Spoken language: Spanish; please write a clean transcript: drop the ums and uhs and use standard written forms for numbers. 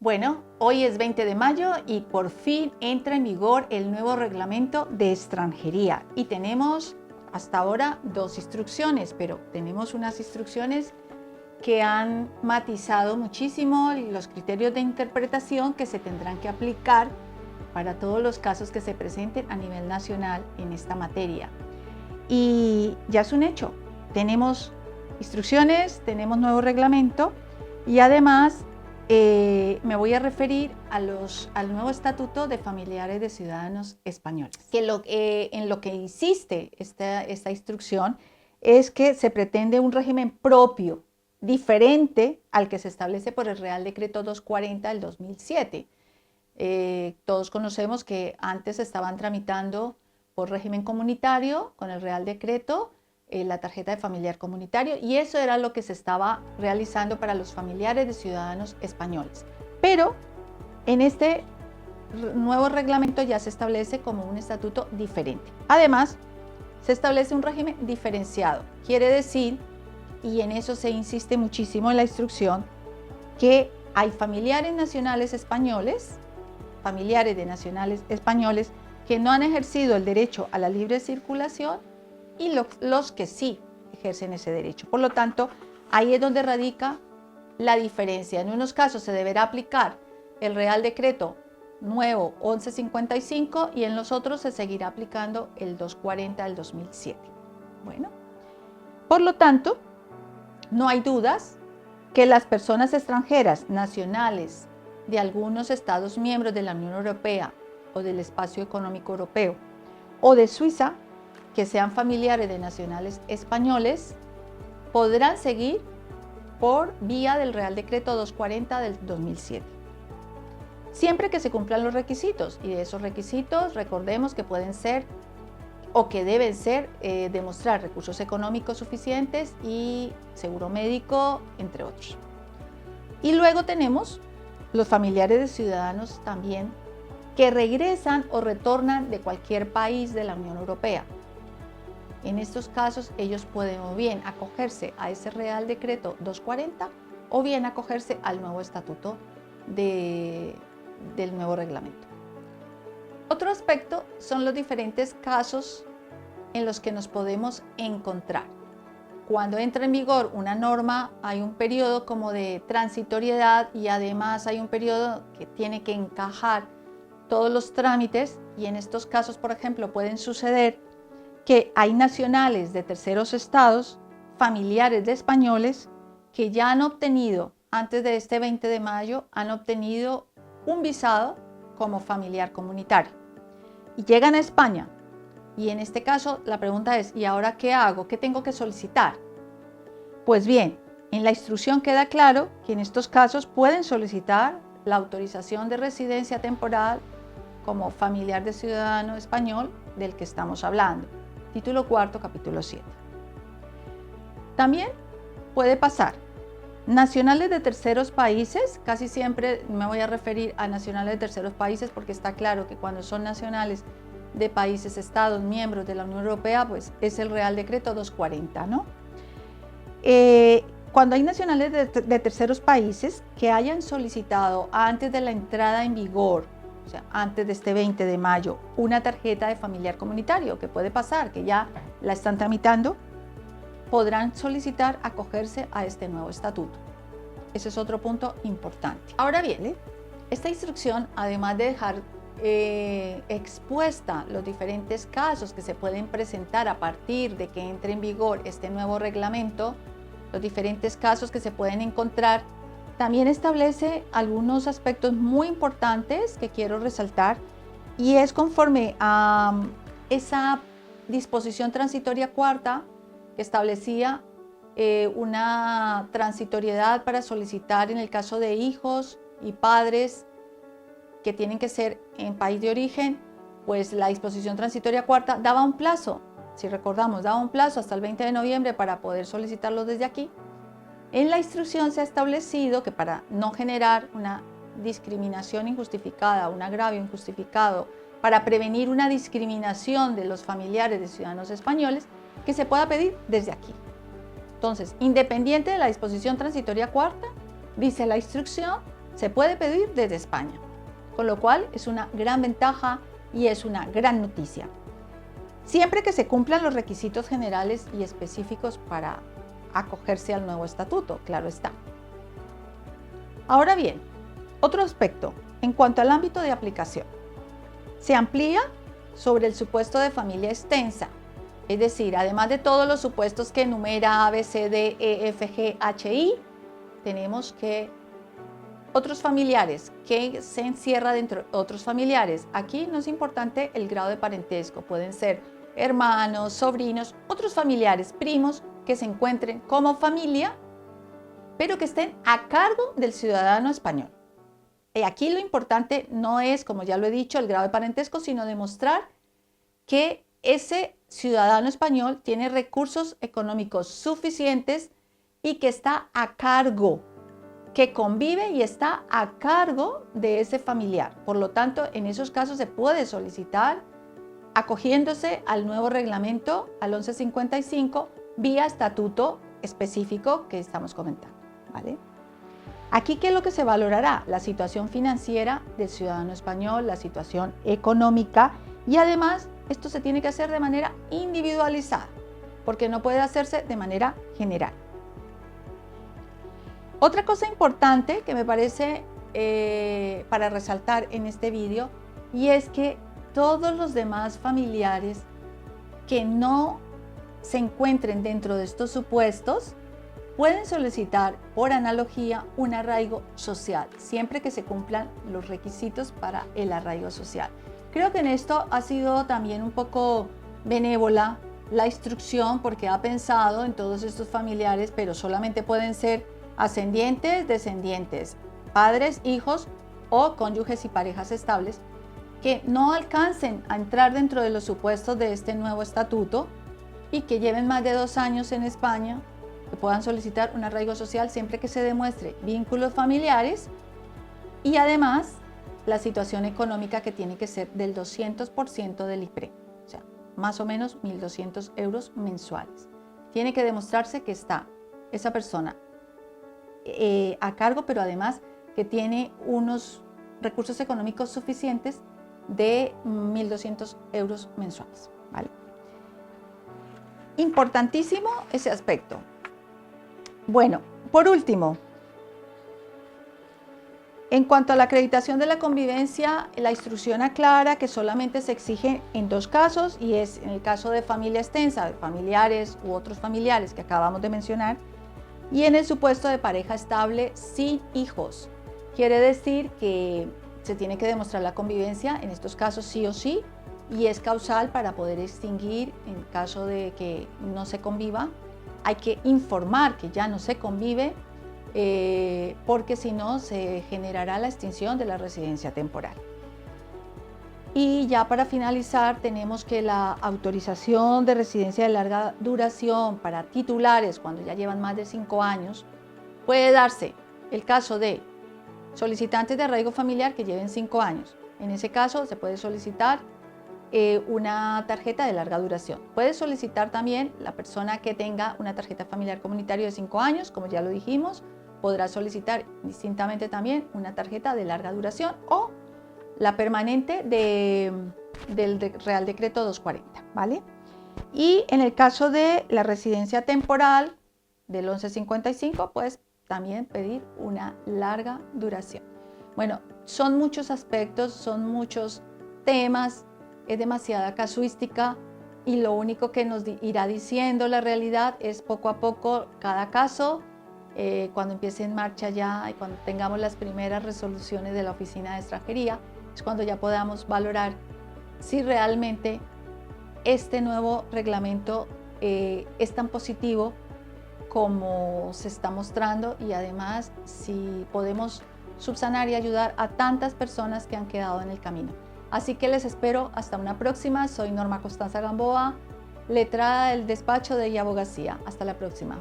Bueno, hoy es 20 de mayo y por fin entra en vigor el nuevo reglamento de extranjería y tenemos hasta ahora dos instrucciones, pero tenemos unas instrucciones que han matizado muchísimo los criterios de interpretación que se tendrán que aplicar para todos los casos que se presenten a nivel nacional en esta materia. Y ya es un hecho, tenemos instrucciones, tenemos nuevo reglamento y además me voy a referir al nuevo Estatuto de Familiares de Ciudadanos Españoles. En lo que insiste esta instrucción es que se pretende un régimen propio, diferente al que se establece por el Real Decreto 240 del 2007. Todos conocemos que antes estaban tramitando por régimen comunitario con el Real Decreto la tarjeta de familiar comunitario y eso era lo que se estaba realizando para los familiares de ciudadanos españoles. Pero en este nuevo reglamento ya se establece como un estatuto diferente. Además, se establece un régimen diferenciado. Quiere decir, y en eso se insiste muchísimo en la instrucción, que hay familiares de nacionales españoles que no han ejercido el derecho a la libre circulación y los que sí ejercen ese derecho. Por lo tanto, ahí es donde radica la diferencia. En unos casos se deberá aplicar el Real Decreto nuevo 1155 y en los otros se seguirá aplicando el 240 del 2007. Bueno, por lo tanto, no hay dudas que las personas extranjeras nacionales de algunos Estados miembros de la Unión Europea o del Espacio Económico Europeo o de Suiza, que sean familiares de nacionales españoles, podrán seguir por vía del Real Decreto 240 del 2007. Siempre que se cumplan los requisitos, y de esos requisitos recordemos que pueden ser o que deben ser demostrar recursos económicos suficientes y seguro médico, entre otros. Y luego tenemos los familiares de ciudadanos también que regresan o retornan de cualquier país de la Unión Europea. En estos casos ellos pueden o bien acogerse a ese Real Decreto 240 o bien acogerse al nuevo estatuto del nuevo reglamento. Otro aspecto son los diferentes casos en los que nos podemos encontrar. Cuando entra en vigor una norma hay un periodo como de transitoriedad y además hay un periodo que tiene que encajar todos los trámites y en estos casos, por ejemplo, pueden suceder que hay nacionales de terceros estados, familiares de españoles, que ya han obtenido, antes de este 20 de mayo, han obtenido un visado como familiar comunitario. Y llegan a España. Y en este caso, la pregunta es, ¿y ahora qué hago? ¿Qué tengo que solicitar? Pues bien, en la instrucción queda claro que en estos casos pueden solicitar la autorización de residencia temporal como familiar de ciudadano español del que estamos hablando. Título 4, capítulo 7. También puede pasar nacionales de terceros países, casi siempre me voy a referir a nacionales de terceros países porque está claro que cuando son nacionales de países, estados, miembros de la Unión Europea, pues es el Real Decreto 240, ¿no? Cuando hay nacionales de terceros países que hayan solicitado antes de la entrada en vigor, o sea, antes de este 20 de mayo, una tarjeta de familiar comunitario, que puede pasar, que ya la están tramitando, podrán solicitar acogerse a este nuevo estatuto. Ese es otro punto importante. Ahora bien, esta instrucción, además de dejar expuesta los diferentes casos que se pueden presentar a partir de que entre en vigor este nuevo reglamento, los diferentes casos que se pueden encontrar, también establece algunos aspectos muy importantes que quiero resaltar y es conforme a esa disposición transitoria cuarta que establecía una transitoriedad para solicitar en el caso de hijos y padres que tienen que ser en país de origen, pues la disposición transitoria cuarta daba un plazo, si recordamos, daba un plazo hasta el 20 de noviembre para poder solicitarlo desde aquí. En la instrucción se ha establecido que para no generar una discriminación injustificada, un agravio injustificado, para prevenir una discriminación de los familiares de ciudadanos españoles, que se pueda pedir desde aquí. Entonces, independiente de la disposición transitoria cuarta, dice la instrucción se puede pedir desde España, con lo cual es una gran ventaja y es una gran noticia. Siempre que se cumplan los requisitos generales y específicos para acogerse al nuevo estatuto, claro está. Ahora bien, otro aspecto en cuanto al ámbito de aplicación. Se amplía sobre el supuesto de familia extensa, es decir, además de todos los supuestos que enumera A, B, C, D, E, F, G, H, I, tenemos que otros familiares, que se encierra dentro de otros familiares. Aquí no es importante el grado de parentesco, pueden ser hermanos, sobrinos, otros familiares, primos que se encuentren como familia, pero que estén a cargo del ciudadano español. Y aquí lo importante no es, como ya lo he dicho, el grado de parentesco, sino demostrar que ese ciudadano español tiene recursos económicos suficientes y que está a cargo, que convive y está a cargo de ese familiar. Por lo tanto, en esos casos se puede solicitar acogiéndose al nuevo reglamento, al 1155, vía estatuto específico que estamos comentando, ¿vale? Aquí, ¿qué es lo que se valorará? La situación financiera del ciudadano español, la situación económica, y además esto se tiene que hacer de manera individualizada, porque no puede hacerse de manera general. Otra cosa importante que me parece para resaltar en este vídeo, y es que todos los demás familiares que no se encuentren dentro de estos supuestos pueden solicitar por analogía un arraigo social, siempre que se cumplan los requisitos para el arraigo social. Creo que en esto ha sido también un poco benévola la instrucción, porque ha pensado en todos estos familiares, pero solamente pueden ser ascendientes, descendientes, padres, hijos o cónyuges y parejas estables que no alcancen a entrar dentro de los supuestos de este nuevo estatuto y que lleven más de 2 años en España, que puedan solicitar un arraigo social siempre que se demuestre vínculos familiares y además la situación económica, que tiene que ser del 200% del IPREM, o sea, más o menos 1.200 euros mensuales. Tiene que demostrarse que está esa persona a cargo, pero además que tiene unos recursos económicos suficientes de 1.200 euros mensuales, ¿vale? Importantísimo ese aspecto. Bueno, por último, en cuanto a la acreditación de la convivencia, la instrucción aclara que solamente se exige en 2 casos, y es en el caso de familia extensa, de familiares u otros familiares que acabamos de mencionar, y en el supuesto de pareja estable sin hijos. Quiere decir que se tiene que demostrar la convivencia en estos casos sí o sí, y es causal para poder extinguir en caso de que no se conviva. Hay que informar que ya no se convive, porque si no se generará la extinción de la residencia temporal. Y ya para finalizar, tenemos que la autorización de residencia de larga duración para titulares cuando ya llevan más de 5 años puede darse el caso de solicitantes de arraigo familiar que lleven 5 años. En ese caso se puede solicitar una tarjeta de larga duración. Puede solicitar también la persona que tenga una tarjeta familiar comunitaria de 5 años, como ya lo dijimos, podrá solicitar distintamente también una tarjeta de larga duración o la permanente del Real Decreto 240, ¿vale? Y en el caso de la residencia temporal del 1155, pues también pedir una larga duración. Bueno, son muchos aspectos, son muchos temas, es demasiada casuística, y lo único que nos irá diciendo la realidad es poco a poco cada caso, cuando empiece en marcha ya y cuando tengamos las primeras resoluciones de la Oficina de Extranjería, es cuando ya podamos valorar si realmente este nuevo reglamento es tan positivo como se está mostrando, y además si podemos subsanar y ayudar a tantas personas que han quedado en el camino. Así que les espero hasta una próxima. Soy Norma Constanza Gamboa, letrada del despacho de Abogacía. Hasta la próxima.